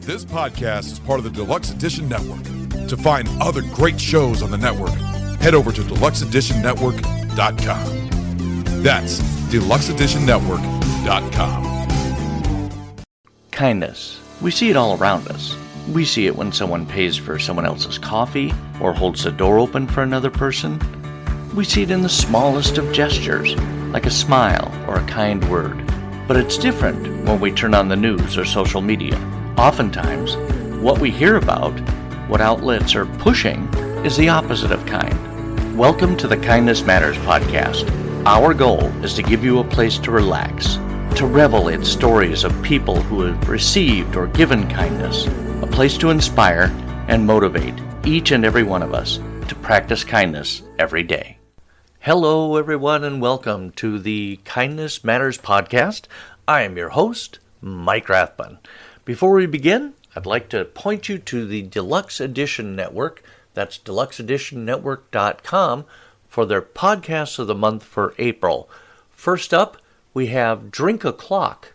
This podcast is part of the Deluxe Edition Network. To find other great shows on the network, head over to deluxeeditionnetwork.com. That's deluxeeditionnetwork.com. Kindness. We see it all around us. We see it when someone pays for someone else's coffee or holds the door open for another person. We see it in the smallest of gestures, like a smile or a kind word. But it's different when we turn on the news or social media. Oftentimes, what we hear about, what outlets are pushing, is the opposite of kind. Welcome to the Kindness Matters podcast. Our goal is to give you a place to relax, to revel in stories of people who have received or given kindness, a place to inspire and motivate each and every one of us to practice kindness every day. Hello, everyone, and welcome to the Kindness Matters podcast. I am your host, Mike Rathbun. Before we begin, I'd like to point you to the Deluxe Edition Network, that's deluxeeditionnetwork.com, for their podcasts of the month for April. First up, we have Drink O'Clock,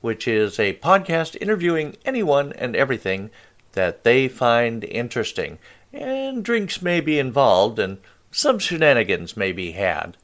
which is a podcast interviewing anyone and everything that they find interesting. And drinks may be involved, and some shenanigans may be had.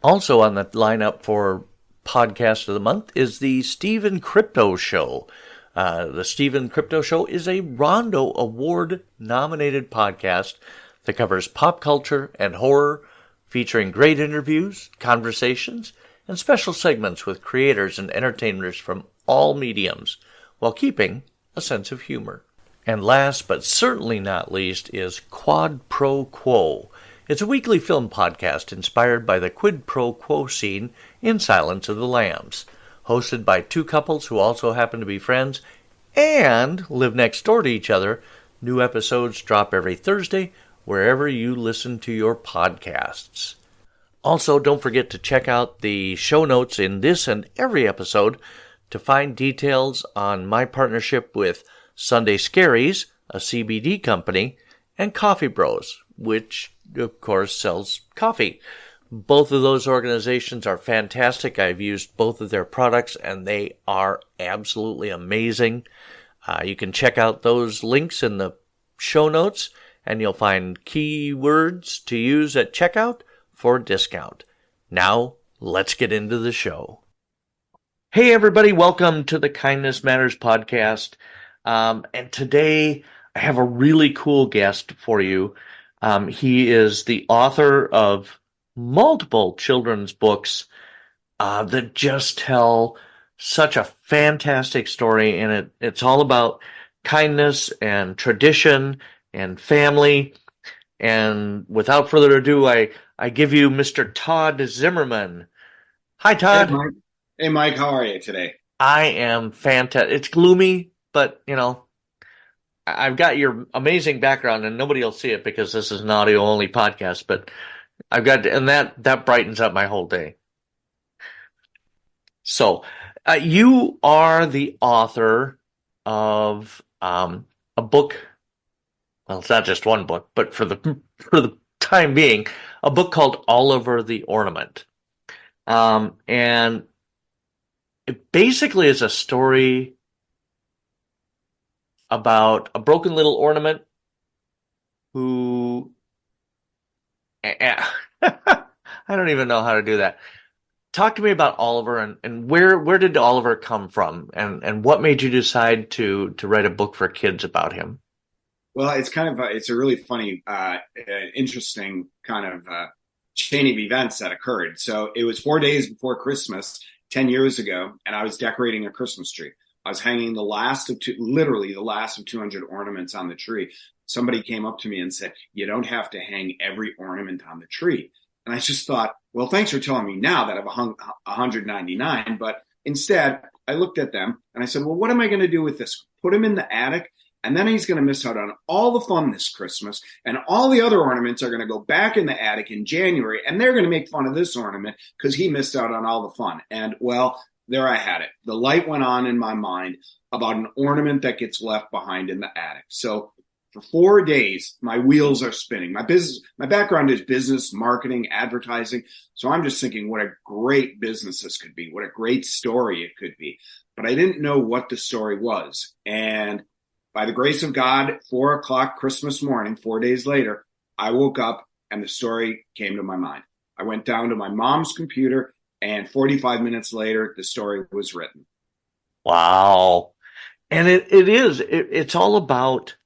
Also on the lineup for Podcast of the Month is the Stephen Crypto Show. The Stephen Crypto Show is a Rondo Award-nominated podcast that covers pop culture and horror, featuring great interviews, conversations, and special segments with creators and entertainers from all mediums, while keeping a sense of humor. And last, but certainly not least, is Quad Pro Quo. It's a weekly film podcast inspired by the quid pro quo scene in Silence of the Lambs, hosted by two couples who also happen to be friends and live next door to each other. New episodes drop every Thursday wherever you listen to your podcasts. Also, don't forget to check out the show notes in this and every episode to find details on my partnership with Sunday Scaries, a CBD company, and Coffee Bros, which, of course, sells coffee. Both of those organizations are fantastic. I've used both of their products, and they are absolutely amazing. You can check out those links in the show notes, and you'll find keywords to use at checkout for a discount. Now, let's get into the show. Hey, everybody. Welcome to the Kindness Matters podcast. And today, I have a really cool guest for you. He is the author of multiple children's books that just tell such a fantastic story, and it's all about kindness and tradition and family. And without further ado, I give you Mr. Todd Zimmerman. Hi, Todd. Hey, Mike. How are you today? I am fantastic. It's gloomy, but, you know, I've got your amazing background, and nobody will see it because this is an audio-only podcast, but I've got, and that brightens up my whole day. So, you are the author of a book. Well, it's not just one book, but for the time being, a book called Oliver the Ornament, and it basically is a story about a broken little ornament who I don't even know how to do that. Talk to me about Oliver and where did Oliver come from, and what made you decide to write a book for kids about him? Well, it's a really funny, interesting kind of chain of events that occurred. So it was 4 days before Christmas 10 years ago, and I was decorating a Christmas tree. I was hanging literally the last of 200 ornaments on the tree. Somebody came up to me and said, "You don't have to hang every ornament on the tree." And I just thought, well, thanks for telling me now that I've hung 199. But instead, I looked at them and I said, well, what am I going to do with this? Put him in the attic, and then he's going to miss out on all the fun this Christmas. And all the other ornaments are going to go back in the attic in January, and they're going to make fun of this ornament because he missed out on all the fun. And, well, there I had it. The light went on in my mind about an ornament that gets left behind in the attic. So for 4 days, my wheels are spinning. My background is business, marketing, advertising. So I'm just thinking what a great business this could be, what a great story it could be. But I didn't know what the story was. And By the grace of God, 4:00 Christmas morning, 4 days later, I woke up and the story came to my mind. I went down to my mom's computer, and 45 minutes later, the story was written. Wow. And it's all about,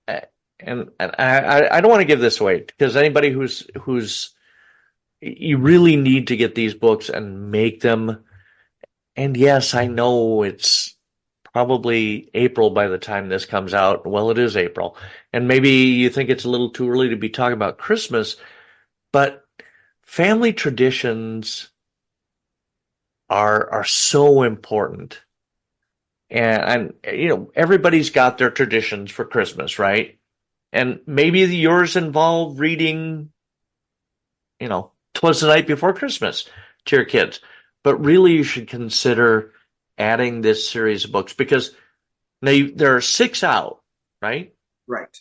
and I don't want to give this away, because anybody who's, you really need to get these books and make them. And yes, I know it's probably April by the time this comes out. Well, it is April. And maybe you think it's a little too early to be talking about Christmas, but family traditions are so important. And everybody's got their traditions for Christmas, right? And maybe yours involve reading, 'Twas the Night Before Christmas to your kids. But really, you should consider adding this series of books, because now there are 6 out, right? Right.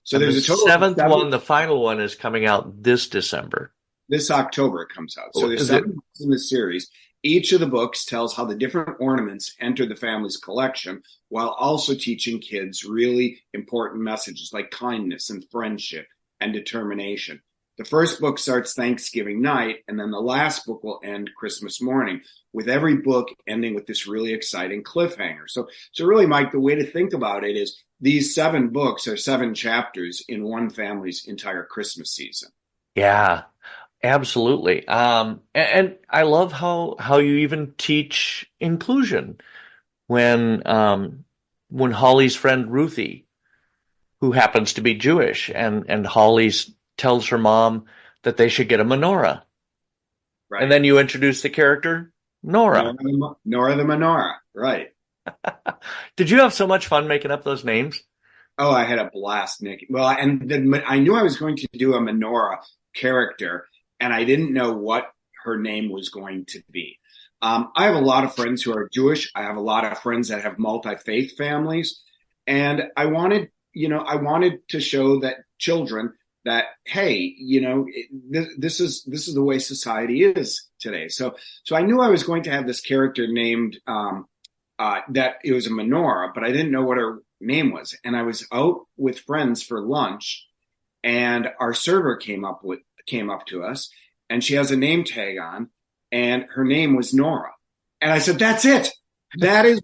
So And there's the a total of 7th 7. one, the final one, is coming out this December. This October it comes out. So there's 7 books in the series. Each of the books tells how the different ornaments enter the family's collection, while also teaching kids really important messages like kindness and friendship and determination. The first book starts Thanksgiving night, and then the last book will end Christmas morning, with every book ending with this really exciting cliffhanger. So really, Mike, the way to think about it is these 7 books are 7 chapters in one family's entire Christmas season. Yeah, absolutely. And I love how you even teach inclusion when Holly's friend Ruthie, who happens to be Jewish, and Holly tells her mom that they should get a menorah. Right. And then you introduce the character Nora. Nora the menorah. Right. Did you have so much fun making up those names? Oh, I had a blast, Nick. Well, and then I knew I was going to do a menorah character, and I didn't know what her name was going to be. I have a lot of friends who are Jewish. I have a lot of friends that have multi-faith families, and I wanted to show that children that, hey, this is the way society is today. So I knew I was going to have this character named that it was a menorah, but I didn't know what her name was. And I was out with friends for lunch, and our server came up to us, and she has a name tag on, and her name was Nora. And I said, "That's it. That is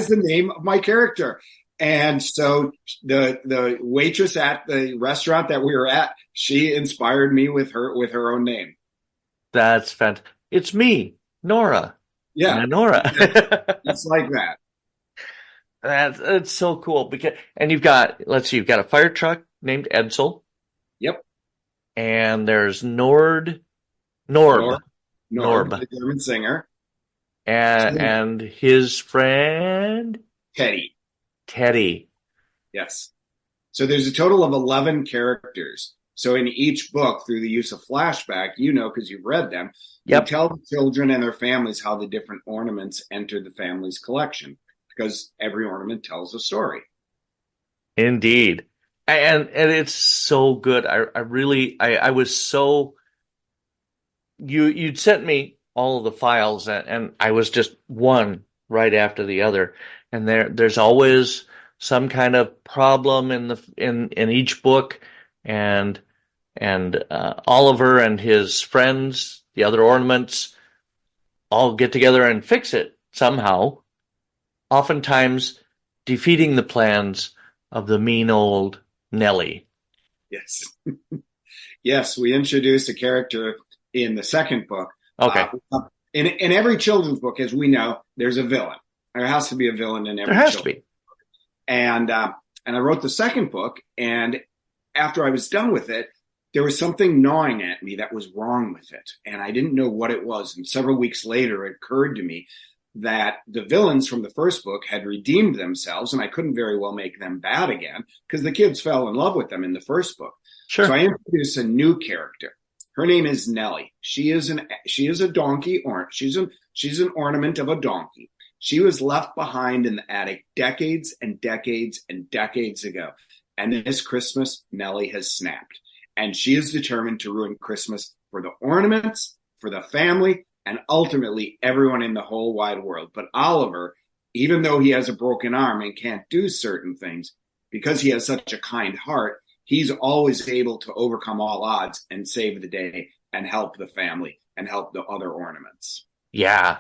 the name of my character." And so the waitress at the restaurant that we were at, she inspired me with her own name. That's fantastic. It's me, Nora. Yeah, Nora. it's like that. That's so cool, and you've got a fire truck named Edsel. Yep. And there's Norb, the German singer, and his friend Teddy. Yes. So there's a total of 11 characters. So in each book, through the use of flashback, because you've read them, you tell the children and their families how the different ornaments enter the family's collection, because every ornament tells a story. Indeed. And it's so good. I was so, you'd sent me all of the files, and I was just one right after the other. And there's always some kind of problem in each book, and Oliver and his friends, the other ornaments, all get together and fix it somehow, oftentimes defeating the plans of the mean old Nellie. Yes. Yes, we introduced a character in the second book. Okay. In every children's book, as we know, there's a villain. There has to be a villain in every. There has to be. And I wrote the second book, and after I was done with it, there was something gnawing at me that was wrong with it, and I didn't know what it was. And several weeks later, it occurred to me that the villains from the first book had redeemed themselves, and I couldn't very well make them bad again because the kids fell in love with them in the first book. Sure. So I introduced a new character. Her name is Nellie. She is a donkey, or she's an ornament of a donkey. She was left behind in the attic decades and decades and decades ago. And this Christmas, Nellie has snapped. And she is determined to ruin Christmas for the ornaments, for the family, and ultimately everyone in the whole wide world. But Oliver even though he has a broken arm and can't do certain things, because he has such a kind heart, he's always able to overcome all odds and save the day and help the family and help the other ornaments. Yeah.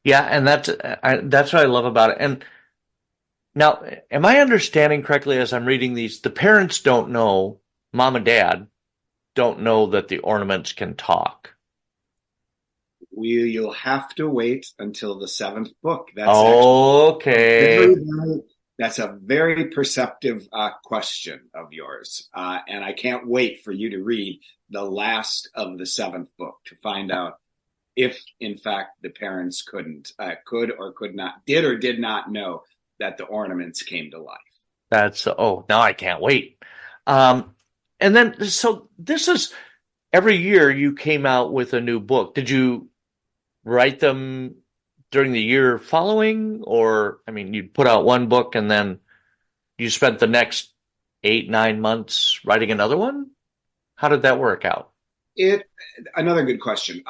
Yeah, and that's what I love about it. And now, am I understanding correctly as I'm reading these, the parents don't know, mom and dad don't know that the ornaments can talk? You'll have to wait until the 7th book. Okay. That's a very perceptive question of yours. And I can't wait for you to read the last of the 7th book to find out if, in fact, the parents could or could not, did or did not know that the ornaments came to life. Now I can't wait. And then, so this is, every year you came out with a new book. Did you write them during the year following? Or, I mean, you'd put out one book and then you spent the next 8-9 months writing another one? How did that work out? Another good question.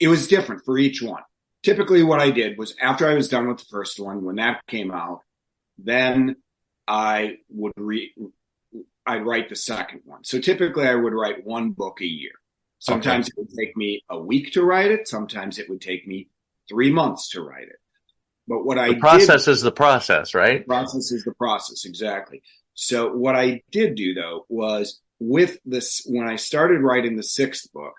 It was different for each one. Typically what I did was, after I was done with the first one, when that came out, then I'd write the second one. So typically I would write one book a year. Sometimes It would take me a week to write it. Sometimes it would take me 3 months to write it. But the process is the process, right? The process is the process, exactly. So what I did do, though, was with this, when I started writing the 6th book,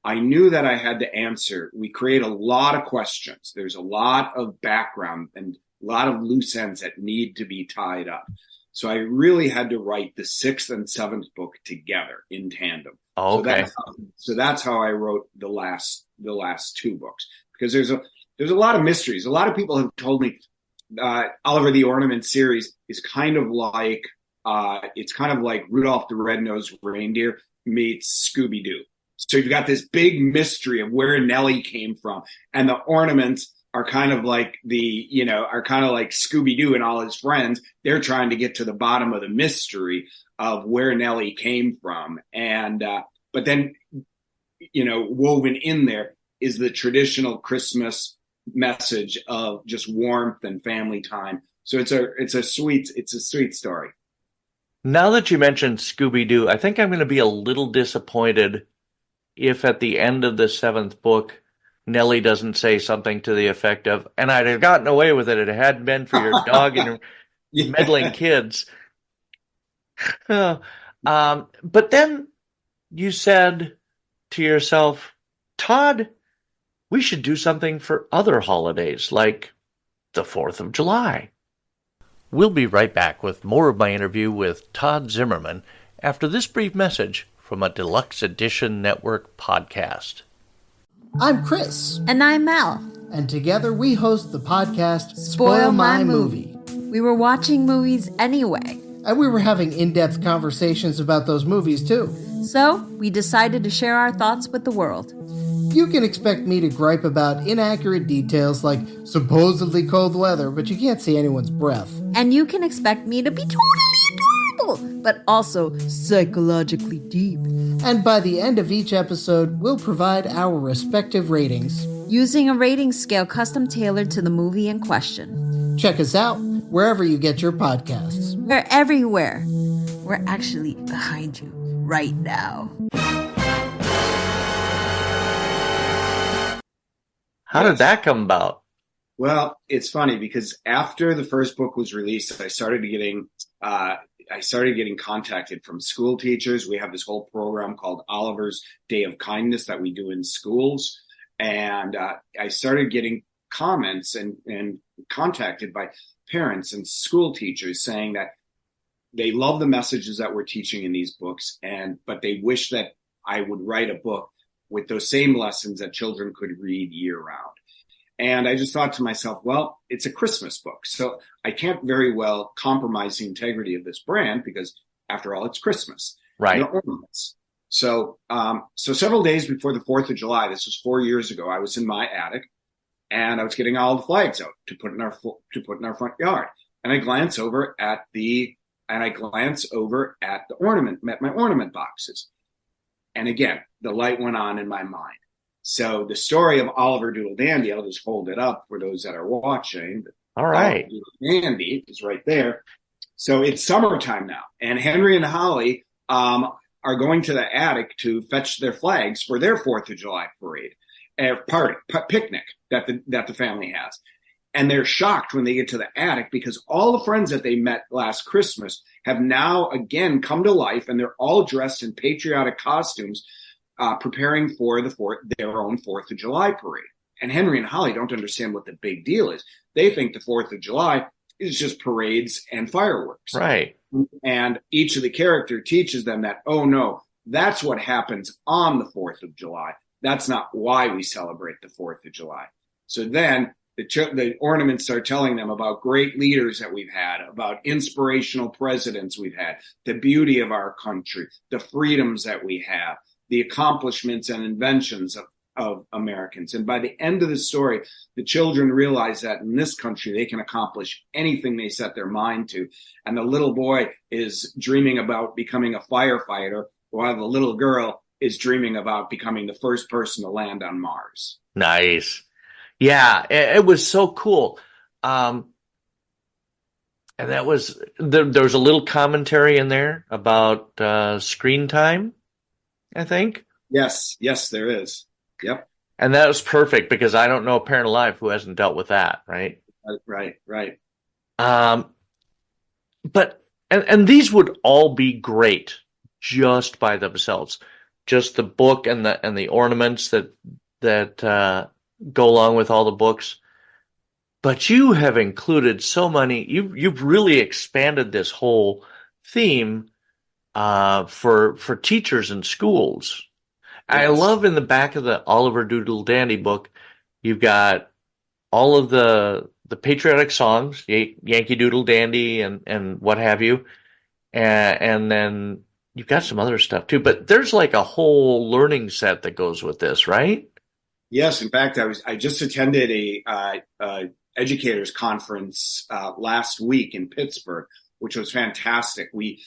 I knew that I had to answer. We create a lot of questions. There's a lot of background and a lot of loose ends that need to be tied up. So I really had to write the 6th and 7th book together in tandem. Oh, okay. So that's how I wrote the last 2 books, because there's a lot of mysteries. A lot of people have told me Oliver the Ornament series is kind of like Rudolph the Red-Nosed Reindeer meets Scooby-Doo. So you've got this big mystery of where Nellie came from, and the ornaments are kind of like Scooby-Doo and all his friends. They're trying to get to the bottom of the mystery of where Nellie came from. And, but then, woven in there is the traditional Christmas message of just warmth and family time. So it's a sweet story. Now that you mentioned Scooby-Doo, I think I'm going to be a little disappointed if at the end of the 7th book, Nellie doesn't say something to the effect of, and I'd have gotten away with it if it hadn't been for your dog and your meddling kids. But then you said to yourself, Todd, we should do something for other holidays, like the 4th of July. We'll be right back with more of my interview with Todd Zimmerman after this brief message from a Deluxe Edition Network podcast. I'm Chris. And I'm Mel. And together we host the podcast Spoil My Movie. We were watching movies anyway. And we were having in-depth conversations about those movies too. So we decided to share our thoughts with the world. You can expect me to gripe about inaccurate details like supposedly cold weather, but you can't see anyone's breath. And you can expect me to be totally adorable, but also psychologically deep. And by the end of each episode, we'll provide our respective ratings, using a rating scale custom tailored to the movie in question. Check us out wherever you get your podcasts. We're everywhere. We're actually behind you right now. How did that come about? Well, it's funny because after the first book was released, I started getting contacted from school teachers. We have this whole program called Oliver's Day of Kindness that we do in schools. And I started getting comments and contacted by parents and school teachers saying that they love the messages that we're teaching in these books, but they wish that I would write a book with those same lessons that children could read year round. And I just thought to myself, well, it's a Christmas book, so I can't very well compromise the integrity of this brand because, after all, it's Christmas. Right. Ornaments. So several days before the 4th of July, this was 4 years ago, I was in my attic and I was getting all the flags out to put in our front yard. And I glance over at my ornament boxes. And again, the light went on in my mind. So the story of Oliver Doodle Dandy, I'll just hold it up for those that are watching. All right. Dandy is right there. So it's summertime now, and Henry and Holly are going to the attic to fetch their flags for their 4th of July parade, picnic that the family has. And they're shocked when they get to the attic because all the friends that they met last Christmas have now again come to life, and they're all dressed in patriotic costumes, preparing for their own 4th of July parade. And Henry and Holly don't understand what the big deal is. They think the 4th of July is just parades and fireworks. Right. And each of the character teaches them that, oh no, that's what happens on the 4th of July. That's not why we celebrate the 4th of July. So then the ornaments start telling them about great leaders that we've had, about inspirational presidents we've had, the beauty of our country, the freedoms that we have, the accomplishments and inventions of Americans. And by the end of the story, the children realize that in this country, they can accomplish anything they set their mind to. And the little boy is dreaming about becoming a firefighter, while the little girl is dreaming about becoming the first person to land on Mars. Nice. Yeah, it was so cool. And that was, there was a little commentary in there about screen time, I think. Yes, there is. Yep. And that was perfect because I don't know a parent alive who hasn't dealt with that, right? Right. But these would all be great just by themselves. Just the book and the ornaments that go along with all the books. But you have included so many. You've really expanded this whole theme for teachers and schools. Yes. I love in the back of the Oliver Doodle Dandy book, you've got all of the patriotic songs, Yankee Doodle Dandy and what have you, and then you've got some other stuff too. But there's like a whole learning set that goes with this, right? Yes, in fact, I just attended a educators conference last week in Pittsburgh, which was fantastic. We've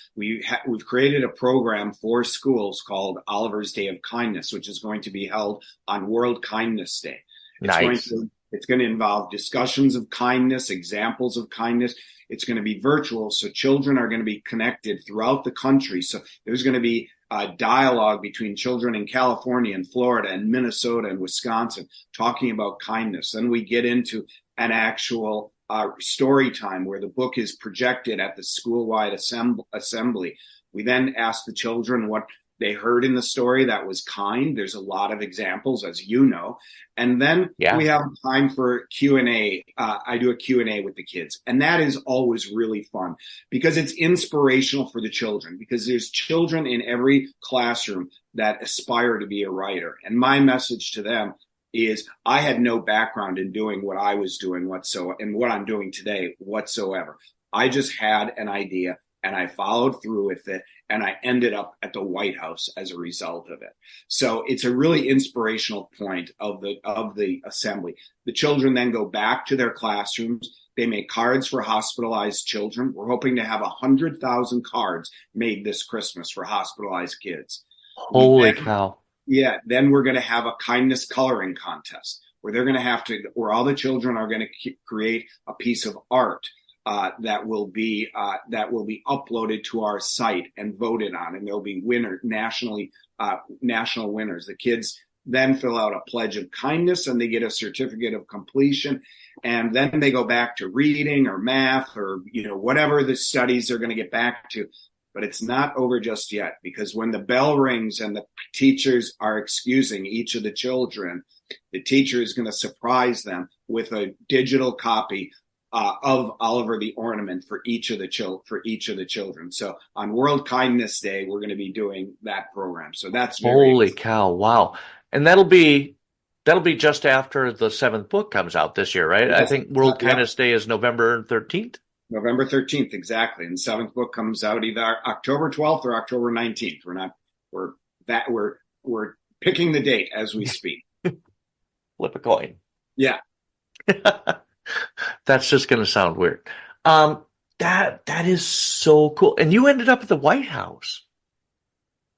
created a program for schools called Oliver's Day of Kindness, which is going to be held on World Kindness Day. Nice. It's going to involve discussions of kindness, examples of kindness. It's going to be virtual, so children are going to be connected throughout the country. So there's going to be a dialogue between children in California and Florida and Minnesota and Wisconsin talking about kindness. Then we get into an actual story time where the book is projected at the school-wide assembly. We then ask the children what they heard in the story that was kind. There's a lot of examples, as you know. And then we have time for Q&A. I do a Q&A with the kids. And that is always really fun because it's inspirational for the children, because there's children in every classroom that aspire to be a writer. And my message to them is I had no background in doing what I was doing and what I'm doing today whatsoever. I just had an idea and I followed through with it, and I ended up at the White House as a result of it. So it's a really inspirational point of the assembly. The children then go back to their classrooms. They make cards for hospitalized children. We're hoping to have 100,000 cards made this Christmas for hospitalized kids. Holy cow. Yeah, then we're going to have a kindness coloring contest where all the children are going to create a piece of art that will be uploaded to our site and voted on, and there'll be national winners. The kids then fill out a pledge of kindness, and they get a certificate of completion, and then they go back to reading or math or whatever the studies they're going to get back to. But it's not over just yet, because when the bell rings and the teachers are excusing each of the children, the teacher is going to surprise them with a digital copy of Oliver the Ornament for each of the children. So on World Kindness Day, we're going to be doing that program. So that's holy cow! Wow, and that'll be just after the 7th book comes out this year, right? Yes. I think World Kindness Day is November 13th. November 13th, exactly. And the 7th book comes out either October 12th or October 19th. We're picking the date as we speak. Flip a coin. Yeah. That's just going to sound weird. That is so cool. And you ended up at the White House.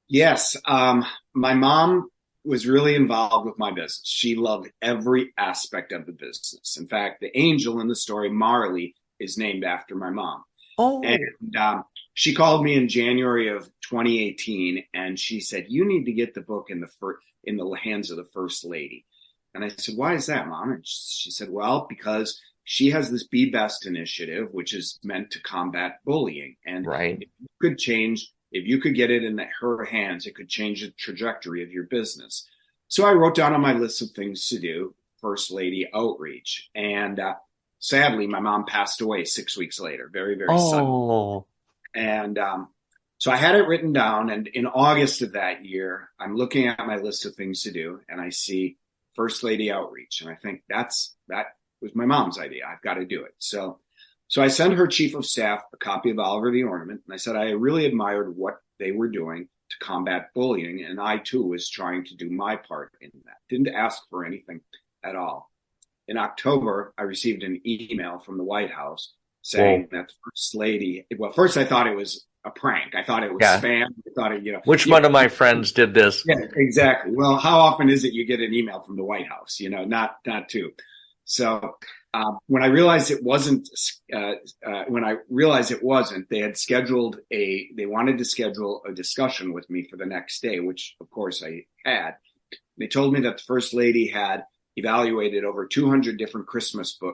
Yes. My mom was really involved with my business. She loved every aspect of the business. In fact, the angel in the story, Marley, is named after my mom. Oh. And she called me in January of 2018, and she said, "You need to get the book in the hands of the First Lady." And I said, "Why is that, Mom?" And she said, "Well, because she has this Be Best initiative, which is meant to combat bullying. And Right. if you could get it in her hands, it could change the trajectory of your business." So I wrote down on my list of things to do, First Lady outreach. And sadly, my mom passed away 6 weeks later, very, very suddenly. Oh. And so I had it written down. And in August of that year, I'm looking at my list of things to do, and I see First Lady outreach. And I think that was my mom's idea. I've got to do it. So I sent her chief of staff a copy of Oliver the Ornament. And I said, I really admired what they were doing to combat bullying. And I, too, was trying to do my part in that. Didn't ask for anything at all. In October, I received an email from the White House saying that the First Lady, well, first I thought it was a prank. I thought it was spam. I thought it, Which one of my friends did this? Yeah, exactly. Well, how often is it you get an email from the White House? Not too. So when I realized it wasn't, they wanted to schedule a discussion with me for the next day, which of course I had. They told me that the First Lady had evaluated over 200 different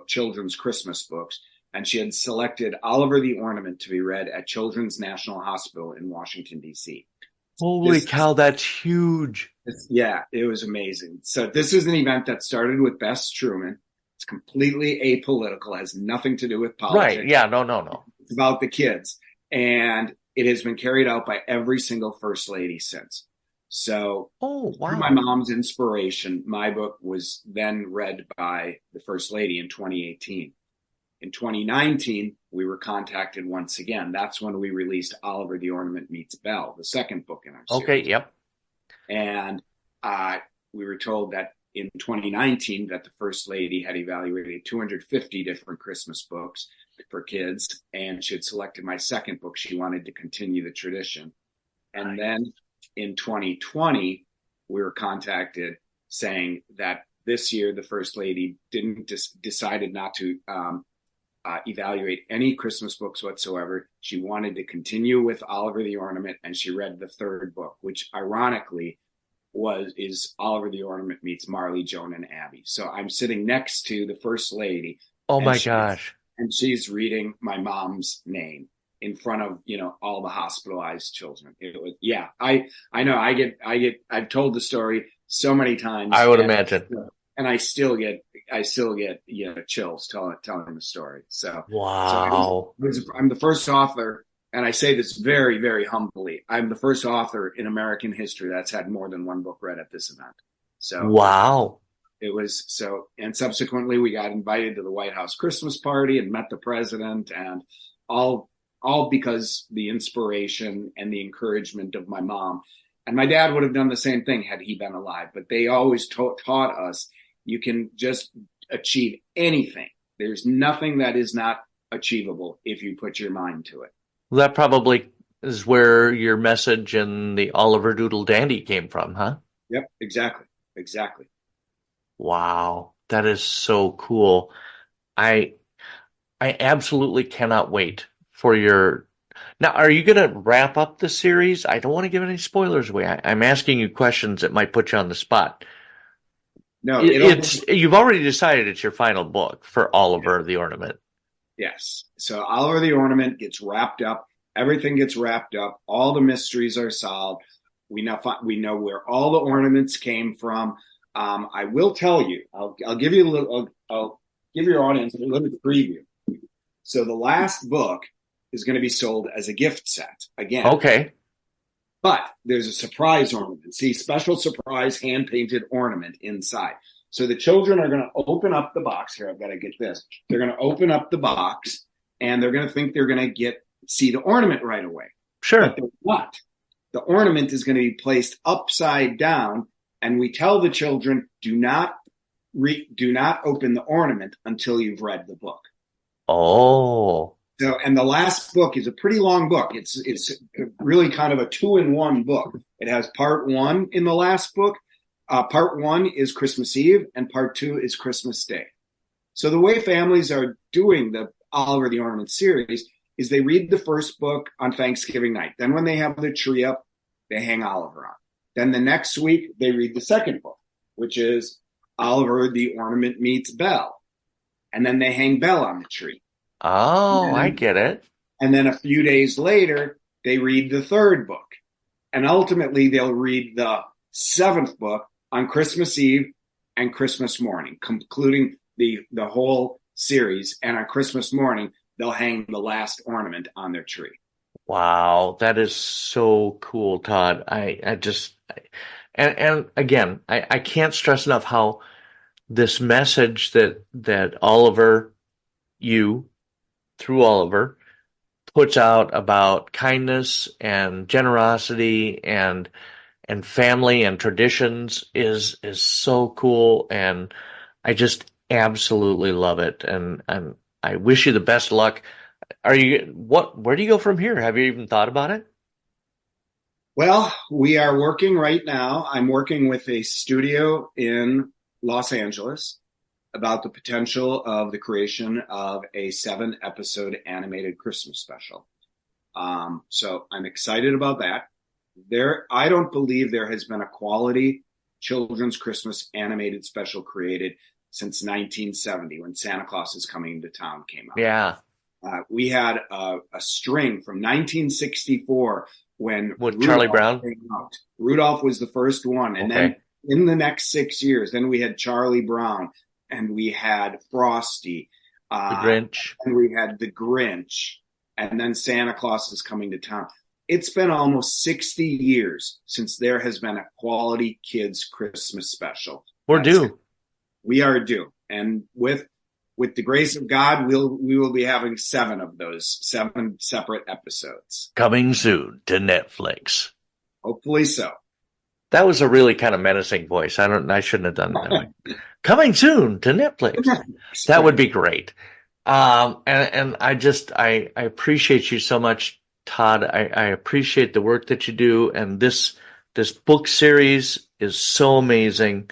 children's Christmas books, and she had selected Oliver the Ornament to be read at Children's National Hospital in Washington, D.C. Holy cow, that's huge. Yeah, it was amazing. So this is an event that started with Bess Truman. It's completely apolitical, has nothing to do with politics. Right, yeah, no. It's about the kids. And it has been carried out by every single First Lady since. So through my mom's inspiration, my book was then read by the First Lady in 2018. In 2019, we were contacted once again. That's when we released Oliver the Ornament Meets Belle, the second book in our series. Okay, yep. And we were told that in 2019 that the First Lady had evaluated 250 different Christmas books for kids, and she had selected my second book. She wanted to continue the tradition. And then in 2020, we were contacted saying that this year the First Lady decided not to evaluate any Christmas books whatsoever. She wanted to continue with Oliver the Ornament, and she read the third book, which ironically is Oliver the Ornament Meets Marley, Joan, and Abby. So I'm sitting next to the First Lady. Oh my gosh. And she's reading my mom's name in front of, all the hospitalized children. It was, I know I've told the story so many times. I would imagine. And I still get chills telling the story. So wow. So I'm the first author, and I say this very, very humbly. I'm the first author in American history that's had more than one book read at this event. So wow. It was so, and subsequently we got invited to the White House Christmas party and met the president, and all because the inspiration and the encouragement of my mom. And my dad would have done the same thing had he been alive, but they always taught us you can just achieve anything. There's nothing that is not achievable if you put your mind to it. Well, that probably is where your message in the Oliver Doodle Dandy came from, huh? Yep, exactly. Wow, that is so cool. I absolutely cannot wait for your... Now, are you going to wrap up the series? I don't want to give any spoilers away. I'm asking you questions that might put you on the spot. No, you've already decided it's your final book for Oliver the Ornament. Yes. So Oliver the Ornament gets wrapped up. Everything gets wrapped up. All the mysteries are solved. We know where all the ornaments came from. I will tell you. I'll give you a little. I'll give your audience a little preview. So the last book is going to be sold as a gift set again. Okay. But there's a surprise ornament. See, special surprise hand-painted ornament inside. So the children are going to open up the box. Here, I've got to get this. They're going to open up the box, and they're going to think they're going to see the ornament right away. Sure. But they're not. The ornament is going to be placed upside down, and we tell the children, do not open the ornament until you've read the book. Oh. So, and the last book is a pretty long book. It's really kind of a 2-in-1 book. It has part 1 in the last book, Part 1 is Christmas Eve, and part 2 is Christmas Day. So the way families are doing the Oliver the Ornament series is they read the first book on Thanksgiving night. Then when they have their tree up, they hang Oliver on. Then the next week, they read the second book, which is Oliver the Ornament meets Belle. And then they hang Belle on the tree. Oh, I get it. And then a few days later, they read the third book. And ultimately, they'll read the seventh book on Christmas Eve and Christmas morning, concluding the whole series. And on Christmas morning, they'll hang the last ornament on their tree. Wow, that is so cool, Todd. And again, I can't stress enough how this message that Oliver, through Oliver, puts out about kindness and generosity and family and traditions is so cool, and I just absolutely love it, and I wish you the best luck. Where do you go from here? Have you even thought about it? Well, we are working right now. I'm working with a studio in Los Angeles about the potential of the creation of a 7-episode animated Christmas special. So I'm excited about that. I don't believe there has been a quality children's Christmas animated special created since 1970 when Santa Claus is Coming to Town came out. Yeah. We had a string from 1964 when with Charlie Brown came out. Rudolph was the first one. And then in the next 6 years, then we had Charlie Brown and we had Frosty. The Grinch. And we had the Grinch. And then Santa Claus is Coming to Town. It's been almost 60 years since there has been a quality kids Christmas special. We're due. We are due. And with the grace of God, we will be having 7 of those, 7 separate episodes. Coming soon to Netflix. Hopefully so. That was a really kind of menacing voice. I shouldn't have done that way. Coming soon to Netflix. That would be great. And I appreciate you so much, Todd. I appreciate the work that you do, and this book series is so amazing.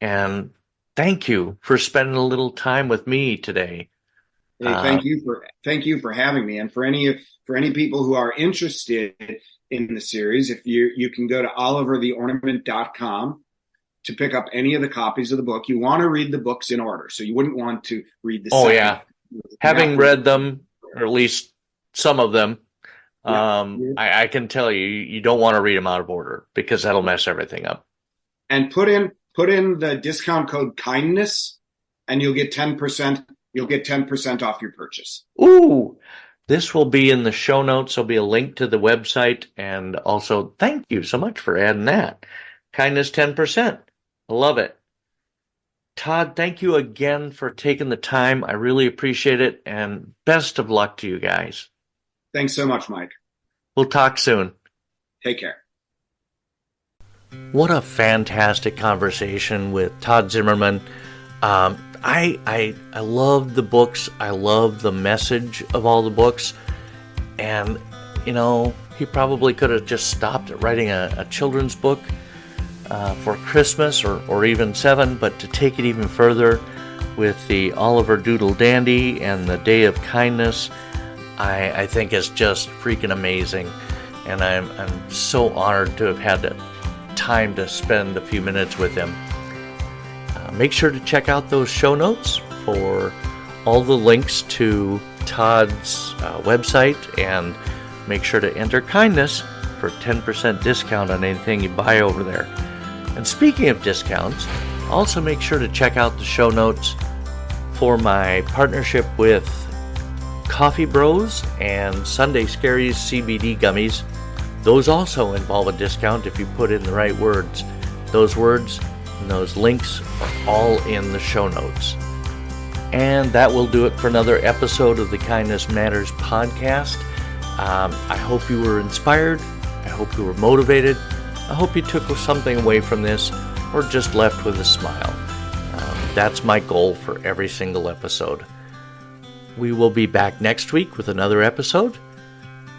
And thank you for spending a little time with me today. Hey, thank you for having me. And for any people who are interested in the series, if you can go to olivertheornament.com to pick up any of the copies of the book. You want to read the books in order, so you wouldn't want to read the. Oh yeah, having read them, or at least some of them, I can tell you don't want to read them out of order because that'll mess everything up. And put in the discount code kindness, and you'll get 10%. You'll get 10% off your purchase. Ooh, this will be in the show notes. There'll be a link to the website, and also thank you so much for adding that. Kindness 10%. I love it. Todd, thank you again for taking the time. I really appreciate it, and best of luck to you guys. Thanks so much, Mike. We'll talk soon. Take care. What a fantastic conversation with Todd Zimmerman. I love the books. I love the message of all the books. And, he probably could have just stopped at writing a children's book for Christmas or even 7, but to take it even further with the Oliver Doodle Dandy and the Day of Kindness, I think is just freaking amazing. And I'm so honored to have had the time to spend a few minutes with him. Make sure to check out those show notes for all the links to Todd's website, and make sure to enter kindness for 10% discount on anything you buy over there. And speaking of discounts, also make sure to check out the show notes for my partnership with Coffee Bros and Sunday Scaries CBD gummies. Those also involve a discount if you put in the right words. Those words and those links are all in the show notes. And that will do it for another episode of the Kindness Matters podcast. I hope you were inspired. I hope you were motivated. I hope you took something away from this or just left with a smile. That's my goal for every single episode. We will be back next week with another episode.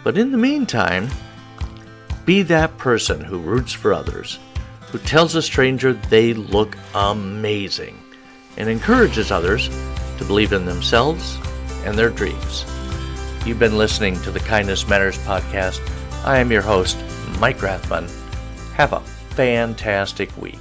But in the meantime, be that person who roots for others, who tells a stranger they look amazing and encourages others to believe in themselves and their dreams. You've been listening to the Kindness Matters podcast. I am your host, Mike Rathbun. Have a fantastic week.